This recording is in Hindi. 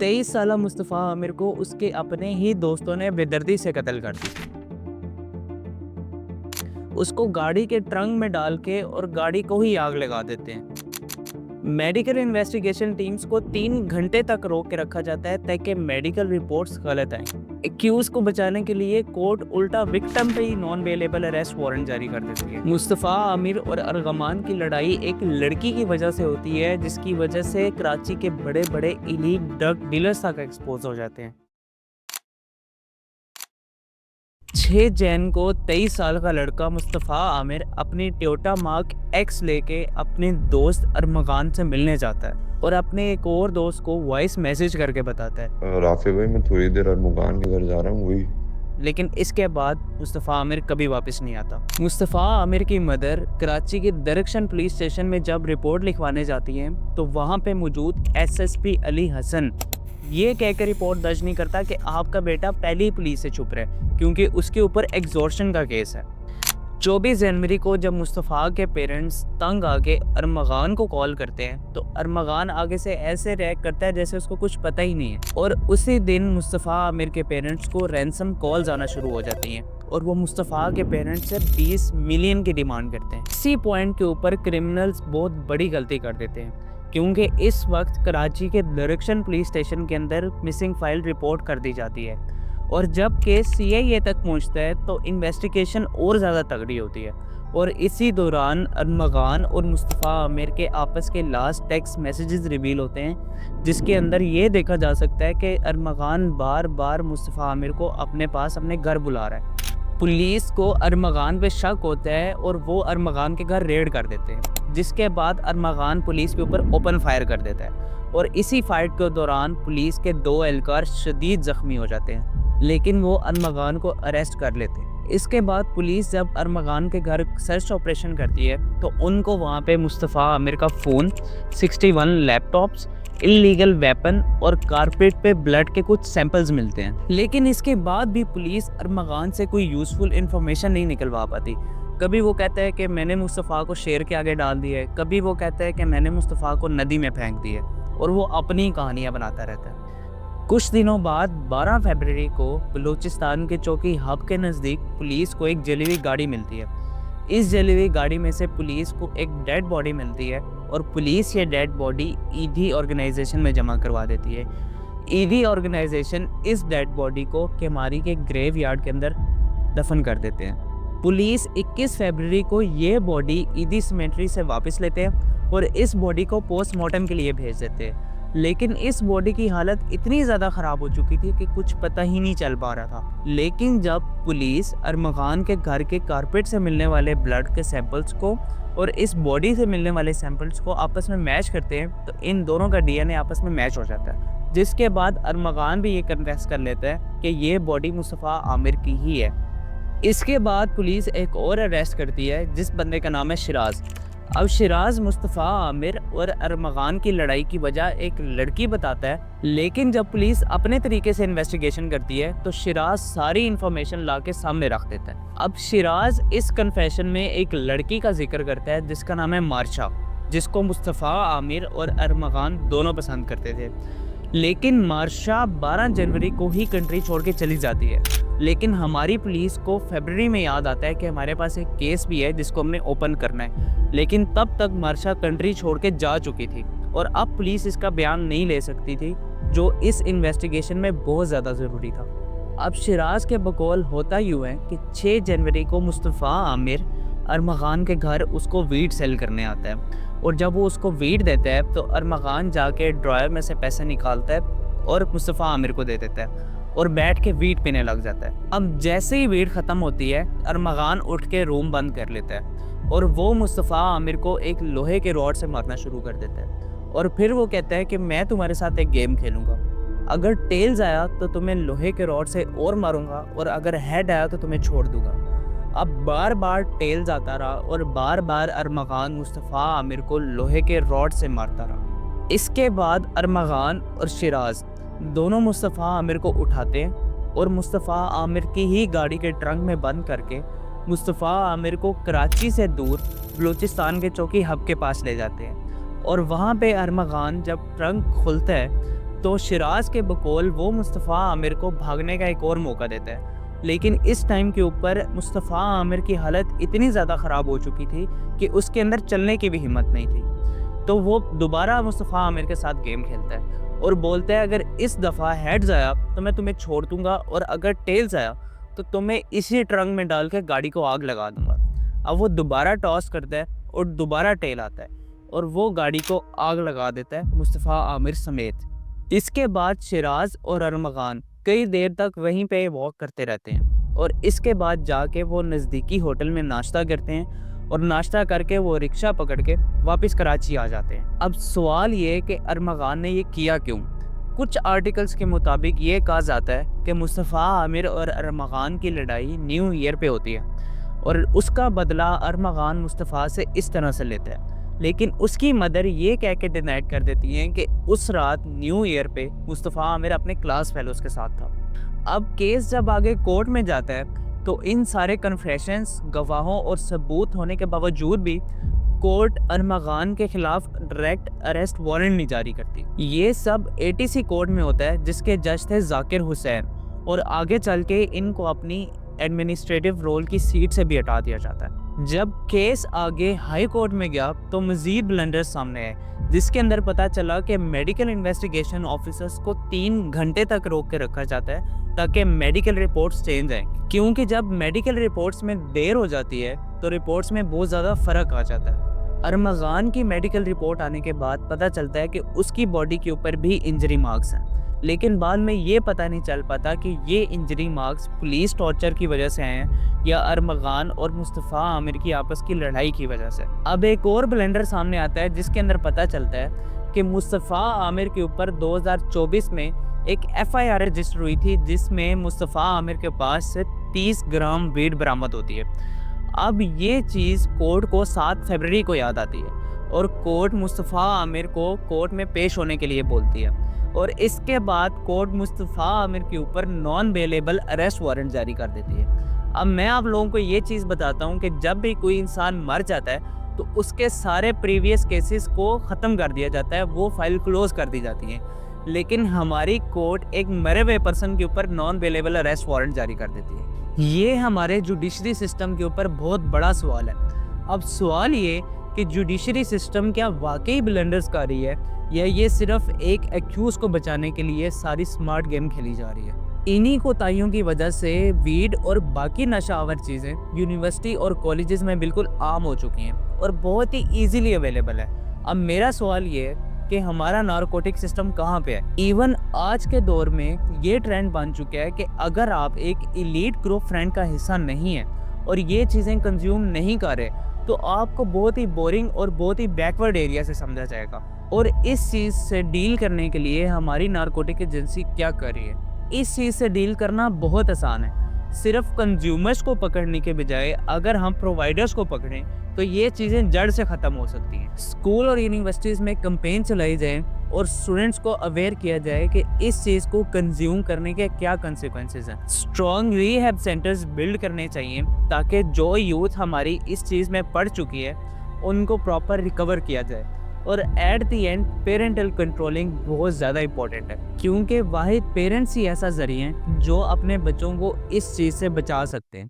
23 साला मुस्तफ़ा आमिर को उसके अपने ही दोस्तों ने बेदर्दी से कत्ल कर दिया। उसको गाड़ी के ट्रंक में डाल के और गाड़ी को ही आग लगा देते हैं। मेडिकल इन्वेस्टिगेशन टीम्स को 3 घंटे तक रोक के रखा जाता है ताकि मेडिकल रिपोर्ट्स गलत आएं। एक्यूज को बचाने के लिए कोर्ट उल्टा विक्टिम पे ही नॉन बेलेबल अरेस्ट वारंट जारी कर देती है। मुस्तफ़ा आमिर और अरगमान की लड़ाई एक लड़की की वजह से होती है, जिसकी वजह से कराची के बड़े बड़े इलीट ड्रग डीलर्स तक एक्सपोज हो जाते हैं। 6 जैन को 23 साल का लड़का मुस्तफ़ा आमिर अपनी टोयोटा मार्क एक्स लेके अपने दोस्त अरमगान से मिलने जाता है और अपने एक और दोस्त को वॉइस मैसेज करके बताता है, राफे भाई मैं थोड़ी देर अरमुगान के घर जा रहा हूँ वही। लेकिन इसके बाद मुस्तफ़ा आमिर कभी वापस नहीं आता। मुस्तफ़ा आमिर की मदर कराची के दरख्शन पुलिस स्टेशन में जब रिपोर्ट लिखवाने जाती हैं तो वहाँ पे मौजूद एसएसपी अली हसन ये कहकर रिपोर्ट दर्ज नहीं करता कि आपका बेटा पहले ही पुलिस से छुप रहा है, क्योंकि उसके ऊपर एक्सटॉर्शन का केस है। 24 जनवरी को जब मुस्तफ़ा के पेरेंट्स तंग आके अरमगान को कॉल करते हैं तो अरमगान आगे से ऐसे रिएक्ट करता है जैसे उसको कुछ पता ही नहीं है, और उसी दिन मुस्तफ़ा आमिर के पेरेंट्स को रैंसम कॉल्स आना शुरू हो जाती हैं और वो मुस्तफ़ा के पेरेंट्स से 20 मिलियन की डिमांड करते हैं। इसी पॉइंट के ऊपर क्रिमिनल्स बहुत बड़ी गलती कर देते हैं, क्योंकि इस वक्त कराची के दरख्शन पुलिस स्टेशन के अंदर मिसिंग फाइल रिपोर्ट कर दी जाती है, और जब केस सीआईए तक पहुंचता है तो इन्वेस्टिगेशन और ज़्यादा तगड़ी होती है। और इसी दौरान अरमगान और मुस्तफ़ा आमिर के आपस के लास्ट टेक्स्ट मैसेजेस रिवील होते हैं, जिसके अंदर ये देखा जा सकता है कि अरमगान बार बार मुस्तफ़ा आमिर को अपने पास अपने घर बुला रहा है। पुलिस को अरमगान पे शक होता है और वो अरमगान के घर रेड कर देते हैं, जिसके बाद अरमगान पुलिस के ऊपर ओपन फायर कर देता है और इसी फाइट के दौरान पुलिस के 2 एहलकार शदीद जख्मी हो जाते हैं, लेकिन वो अरमगान को अरेस्ट कर लेते हैं। इसके बाद पुलिस जब अरमगान के घर सर्च ऑपरेशन करती है तो उनको वहाँ पे मुस्तफ़ा आमिर का फ़ोन, 61 लैपटॉप्स, इल्लीगल वेपन और कारपेट पे ब्लड के कुछ सैंपल्स मिलते हैं। लेकिन इसके बाद भी पुलिस अरमगान से कोई यूज़फुल इन्फॉर्मेशन नहीं निकलवा पाती। कभी वो कहता है कि मैंने मुस्तफ़ा को शेर के आगे डाल दिया है, कभी वो कहता है कि मैंने मुस्तफ़ा को नदी में फेंक दिया है, और वो अपनी कहानियाँ बनाता रहता है। कुछ दिनों बाद 12 फरवरी को बलूचिस्तान के चौकी हब के नज़दीक पुलिस को एक जली हुई गाड़ी मिलती है। इस जली हुई गाड़ी में से पुलिस को एक डेड बॉडी मिलती है और पुलिस ये डेड बॉडी ईदी ऑर्गेनाइजेशन में जमा करवा देती है। ईदी ऑर्गेनाइजेशन इस डेड बॉडी को केमारी के ग्रेव यार्ड के अंदर दफन कर देते हैं। पुलिस 21 फरवरी को ये बॉडी ईदी सिमेट्री से वापस लेते हैं और इस बॉडी को पोस्टमार्टम के लिए भेज देते हैं, लेकिन इस बॉडी की हालत इतनी ज़्यादा ख़राब हो चुकी थी कि कुछ पता ही नहीं चल पा रहा था। लेकिन जब पुलिस अरमगान के घर के कारपेट से मिलने वाले ब्लड के सैंपल्स को और इस बॉडी से मिलने वाले सैंपल्स को आपस में मैच करते हैं तो इन दोनों का डीएनए आपस में मैच हो जाता है, जिसके बाद अरमगान भी ये कन्फेस कर लेता है कि ये बॉडी मुस्तफ़ा आमिर की ही है। इसके बाद पुलिस एक और अरेस्ट करती है जिस बंदे का नाम है शिराज। अब शिराज मुस्तफ़ा आमिर और अरमगान की लड़ाई की वजह एक लड़की बताता है, लेकिन जब पुलिस अपने तरीके से इन्वेस्टिगेशन करती है तो शिराज सारी इन्फॉर्मेशन ला के सामने रख देता है। अब शिराज इस कन्फेशन में एक लड़की का जिक्र करता है जिसका नाम है मार्शा, जिसको मुस्तफ़ा आमिर और अरमगान दोनों पसंद करते थे। लेकिन मार्शा 12 जनवरी को ही कंट्री छोड़ के चली जाती है, लेकिन हमारी पुलिस को फरवरी में याद आता है कि हमारे पास एक केस भी है जिसको हमने ओपन करना है, लेकिन तब तक मार्शा कंट्री छोड़ के जा चुकी थी और अब पुलिस इसका बयान नहीं ले सकती थी, जो इस इन्वेस्टिगेशन में बहुत ज़्यादा ज़रूरी था। अब शिराज के बकौल होता यूँ है कि 6 जनवरी को मुस्तफ़ा आमिर अरमगान के घर उसको वीट सेल करने आता है, और जब वो उसको वीट देता है तो अरमगान जाके ड्रॉयर में से पैसे निकालता है और मुस्तफ़ा आमिर को दे देता है और बैठ के वीट पीने लग जाता है। अब जैसे ही वीट ख़त्म होती है अरमगान उठ के रूम बंद कर लेता है और वो मुस्तफ़ा आमिर को एक लोहे के रॉड से मारना शुरू कर देता है, और फिर वो कहता है कि मैं तुम्हारे साथ एक गेम खेलूँगा, अगर टेल्स आया तो तुम्हें लोहे के रॉड से और मारूंगा और अगर हेड आया तो तुम्हें छोड़ दूंगा। अब बार बार टेल्स आता रहा और बार बार अरमगान मुस्तफ़ा आमिर को लोहे के रॉड से मारता रहा। इसके बाद अरमगान और शिराज दोनों मुस्तफ़ा आमिर को उठाते हैं और मुस्तफ़ा आमिर की ही गाड़ी के ट्रंक में बंद करके मुस्तफ़ा आमिर को कराची से दूर बलूचिस्तान के चौकी हब के पास ले जाते हैं। और वहाँ पे अरमगान जब ट्रंक खुलता है तो शिराज के बकौल वो मुस्तफ़ा आमिर को भागने का एक और मौका देता है, लेकिन इस टाइम के ऊपर मुस्तफ़ा आमिर की हालत इतनी ज़्यादा ख़राब हो चुकी थी कि उसके अंदर चलने की भी हिम्मत नहीं थी। तो वो दोबारा मुस्तफ़ा आमिर के साथ गेम खेलता है और बोलता है, अगर इस दफ़ा हेड्स आया तो मैं तुम्हें छोड़ दूंगा, और अगर टेल्स आया तो तुम्हें इसी ट्रंक में डाल के गाड़ी को आग लगा दूंगा। अब वो दोबारा टॉस करता है और दोबारा टेल आता है और वो गाड़ी को आग लगा देता है, मुस्तफ़ा आमिर समेत। इसके बाद शिराज और अरमगान कई देर तक वहीं पे वॉक करते रहते हैं और इसके बाद जाके वो नज़दीकी होटल में नाश्ता करते हैं और नाश्ता करके वो रिक्शा पकड़ के वापस कराची आ जाते हैं। अब सवाल ये कि अरमगान ने ये किया क्यों? कुछ आर्टिकल्स के मुताबिक ये कहा जाता है कि मुस्तफ़ा आमिर और अरमगान की लड़ाई न्यू ईयर पे होती है और उसका बदला अरमगान मुस्तफ़ा से इस तरह से लेता है, लेकिन उसकी मदर ये कह के डिनाइट कर देती हैं कि उस रात न्यू ईयर पे मुस्तफ़ा आमिर अपने क्लास फेलोज के साथ था। अब केस जब आगे कोर्ट में जाता है तो इन सारे कन्फेशंस, गवाहों और सबूत होने के बावजूद भी कोर्ट अरमगान के खिलाफ डायरेक्ट अरेस्ट वारंट नहीं जारी करती। ये सब एटीसी कोर्ट में होता है जिसके जज थे जाकिर हुसैन, और आगे चल के इनको अपनी एडमिनिस्ट्रेटिव रोल की सीट से भी हटा दिया जाता है। जब केस आगे हाई कोर्ट में गया तो मजीद ब्लंडर्स सामने आए, जिसके अंदर पता चला कि मेडिकल इन्वेस्टिगेशन ऑफिसर्स को 3 घंटे तक रोक के रखा जाता है ताकि मेडिकल रिपोर्ट्स चेंज आए, क्योंकि जब मेडिकल रिपोर्ट्स में देर हो जाती है तो रिपोर्ट्स में बहुत ज़्यादा फ़र्क आ जाता है। अरमगान की मेडिकल रिपोर्ट आने के बाद पता चलता है कि उसकी बॉडी के ऊपर भी इंजरी मार्क्स हैं, लेकिन बाद में ये पता नहीं चल पाता कि ये इंजरी मार्क्स पुलिस टॉर्चर की वजह से हैं या अरमगान और मुस्तफ़ा आमिर की आपस की लड़ाई की वजह से। अब एक और ब्लेंडर सामने आता है जिसके अंदर पता चलता है कि मुस्तफ़ा आमिर के ऊपर 2024 में एक FIR रजिस्टर हुई थी जिसमें मुस्तफ़ा आमिर के पास से 30 ग्राम वीड बरामद होती है। अब ये चीज़ कोर्ट को 7 फरवरी को याद आती है और कोर्ट मुस्तफ़ा आमिर को कोर्ट में पेश होने के लिए बोलती है, और इसके बाद कोर्ट मुस्तफ़ा आमिर के ऊपर नॉन बेलेबल अरेस्ट वारंट जारी कर देती है। अब मैं आप लोगों को ये चीज़ बताता हूँ कि जब भी कोई इंसान मर जाता है तो उसके सारे प्रीवियस केसेस को ख़त्म कर दिया जाता है, वो फाइल क्लोज कर दी जाती है, लेकिन हमारी कोर्ट एक मरे हुए पर्सन के ऊपर नॉन बेलेबल अरेस्ट वारंट जारी कर देती है। ये हमारे जुडिशरी सिस्टम के ऊपर बहुत बड़ा सवाल है। अब सवाल ये कि जुडिशरी सिस्टम क्या वाकई ब्लंडर्स कर रही है या ये सिर्फ एक एक्यूज को बचाने के लिए सारी स्मार्ट गेम खेली जा रही है? इन्हीं कोताहियों की वजह से वीड और बाकी नशावर चीज़ें यूनिवर्सिटी और कॉलेजेस में बिल्कुल आम हो चुकी हैं और बहुत ही ईजीली अवेलेबल है। अब मेरा सवाल ये है कि हमारा नारकोटिक सिस्टम कहाँ पे है? इवन आज के दौर में ये ट्रेंड बन चुका है कि अगर आप एक इलीट ग्रुप फ्रेंड का हिस्सा नहीं है और ये चीज़ें कंज्यूम नहीं कर रहे तो आपको बहुत ही बोरिंग और बहुत ही बैकवर्ड एरिया से समझा जाएगा। और इस चीज़ से डील करने के लिए हमारी नारकोटिक एजेंसी क्या कर रही है? इस चीज़ से डील करना बहुत आसान है। सिर्फ कंज्यूमर्स को पकड़ने के बजाय अगर हम प्रोवाइडर्स को पकड़ें तो ये चीज़ें जड़ से ख़त्म हो सकती हैं। स्कूल और यूनिवर्सिटीज़ में कैंपेन चलाई जाए और स्टूडेंट्स को अवेयर किया जाए कि इस चीज़ को कंज्यूम करने के क्या कंसिक्वेंसेस हैं। स्ट्रॉन्ग रीहैब सेंटर्स बिल्ड करने चाहिए ताकि जो यूथ हमारी इस चीज़ में पड़ चुकी है उनको प्रॉपर रिकवर किया जाए। और at the end parental controlling बहुत ज़्यादा इंपॉर्टेंट है, क्योंकि वाहिद पेरेंट्स ही ऐसा ज़रिए हैं जो अपने बच्चों को इस चीज़ से बचा सकते हैं।